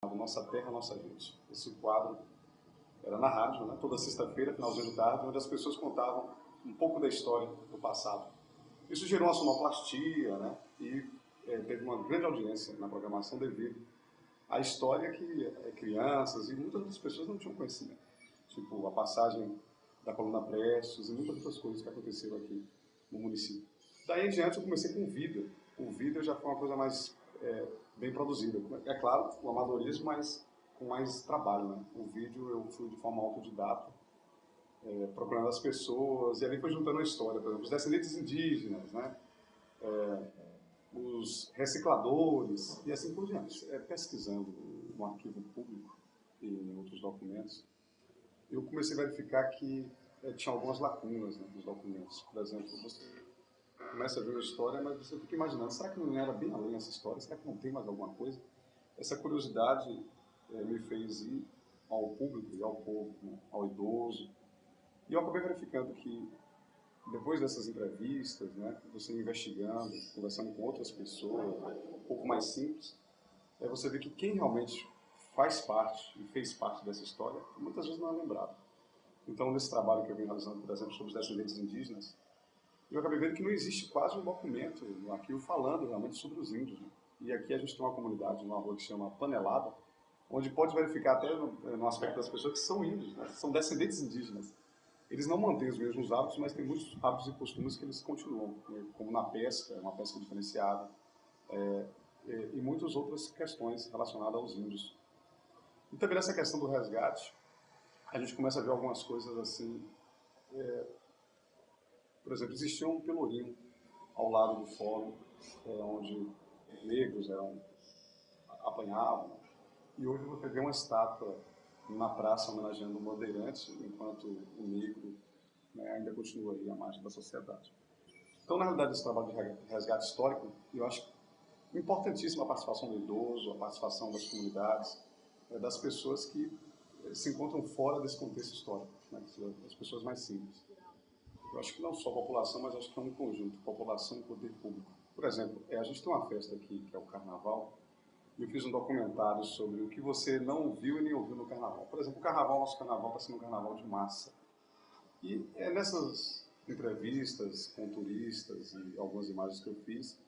Nossa Terra, Nossa Gente. Esse quadro era na rádio, né? Toda sexta-feira, finalzinho de tarde, onde as pessoas contavam um pouco da história do passado. Isso gerou uma sonoplastia, né? E teve uma grande audiência na programação devido à história que crianças e muitas outras pessoas não tinham conhecimento. Tipo, a passagem da coluna Prestes e muitas outras coisas que aconteceram aqui no município. Daí em diante eu comecei com o vídeo. O vídeo já foi uma coisa mais bem produzida. É claro, o amadorismo, mas com mais trabalho, né? O vídeo eu fui de forma autodidata, procurando as pessoas, e ali foi juntando a história, por exemplo, os descendentes indígenas, né? Os recicladores, e assim por diante. Pesquisando no arquivo público e em outros documentos, eu comecei a verificar que tinha algumas lacunas, né, nos documentos. Por exemplo, você começa a ver a história, mas você fica imaginando, será que não era bem além essa história? Será que não tem mais alguma coisa? Essa curiosidade me fez ir ao público e ao povo, né, ao idoso. E eu acabei verificando que, depois dessas entrevistas, né, você investigando, conversando com outras pessoas, um pouco mais simples, você vê que quem realmente faz parte e fez parte dessa história, muitas vezes não é lembrado. Então, nesse trabalho que eu venho realizando, por exemplo, sobre os descendentes indígenas, eu acabei vendo que não existe quase um documento no arquivo falando realmente sobre os índios, né? E aqui a gente tem uma comunidade, numa rua que se chama Panelada, onde pode verificar até no aspecto das pessoas que são índios, né? São descendentes indígenas. Eles não mantêm os mesmos hábitos, mas tem muitos hábitos e costumes que eles continuam, né? Como na pesca, uma pesca diferenciada, e muitas outras questões relacionadas aos índios. E também nessa questão do resgate, a gente começa a ver algumas coisas assim. Por exemplo, existia um pelourinho ao lado do fórum, onde negros apanhavam, e hoje você vê uma estátua na praça homenageando o Bandeirante, enquanto o negro, né, ainda continua aí à margem da sociedade. Então, na realidade, esse trabalho de resgate histórico, eu acho importantíssima a participação do idoso, a participação das comunidades, das pessoas que se encontram fora desse contexto histórico, né, das pessoas mais simples. Eu acho que não só a população, mas acho que é um conjunto, população e poder público. Por exemplo, a gente tem uma festa aqui, que é o Carnaval, e eu fiz um documentário sobre o que você não viu e nem ouviu no Carnaval. Por exemplo, nosso Carnaval está sendo um Carnaval de massa. E nessas entrevistas com turistas e algumas imagens que eu fiz,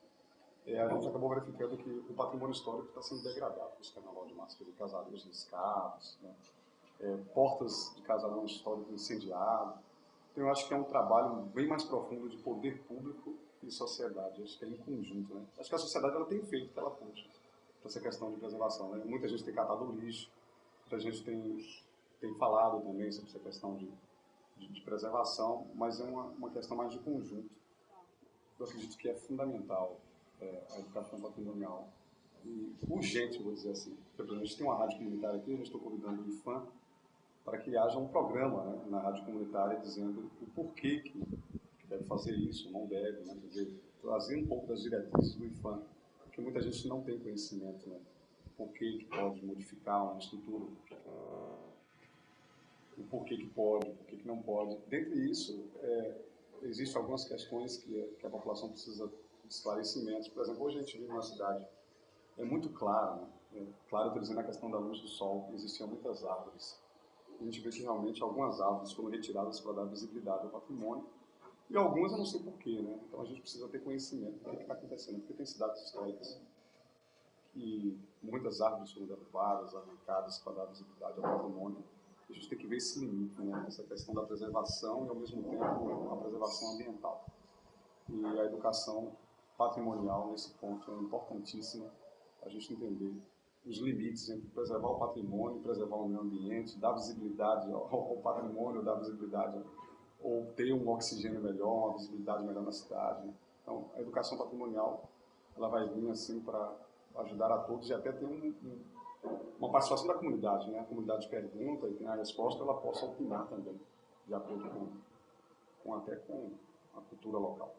a gente acabou verificando que o patrimônio histórico está sendo degradado nesse Carnaval de massa. Quer casarões riscados, né? Portas de casarão histórico incendiado. Então, eu acho que é um trabalho bem mais profundo de poder público e sociedade. Acho que é em conjunto, né? Acho que a sociedade ela tem feito o que ela pode para essa questão de preservação, né? Muita gente tem catado o lixo, muita gente tem falado também sobre essa questão de preservação, mas é uma questão mais de conjunto. Eu acredito que é fundamental a educação patrimonial e urgente, vou dizer assim. Por exemplo, a gente tem uma rádio comunitária aqui, a gente está convidando o IFAM para que haja um programa, né, na rádio comunitária dizendo o porquê que deve fazer isso, não deve, né, quer dizer, trazer um pouco das diretrizes do IFAM, porque muita gente não tem conhecimento, né, porquê que pode modificar uma estrutura, o porquê que pode, o porquê que não pode. Dentre isso, existem algumas questões que a população precisa de esclarecimentos. Por exemplo, hoje a gente vive numa cidade muito clara, né? Claro, eu estou dizendo a questão da luz do sol, existiam muitas árvores. A gente vê que realmente algumas árvores foram retiradas para dar visibilidade ao patrimônio, e algumas eu não sei porquê, né? Então a gente precisa ter conhecimento do que está acontecendo, porque tem cidades históricas que muitas árvores foram derrubadas, arrancadas para dar visibilidade ao patrimônio. A gente tem que ver esse limite, né? Essa questão da preservação e, ao mesmo tempo, a preservação ambiental. E a educação patrimonial, nesse ponto, é importantíssima a gente entender os limites entre preservar o patrimônio, preservar o meio ambiente, dar visibilidade ao patrimônio, dar visibilidade ou ter um oxigênio melhor, uma visibilidade melhor na cidade, né? Então, a educação patrimonial ela vai vir assim para ajudar a todos e até ter uma participação da comunidade, né? A comunidade pergunta e tem a resposta, ela possa opinar também, de acordo com a cultura local.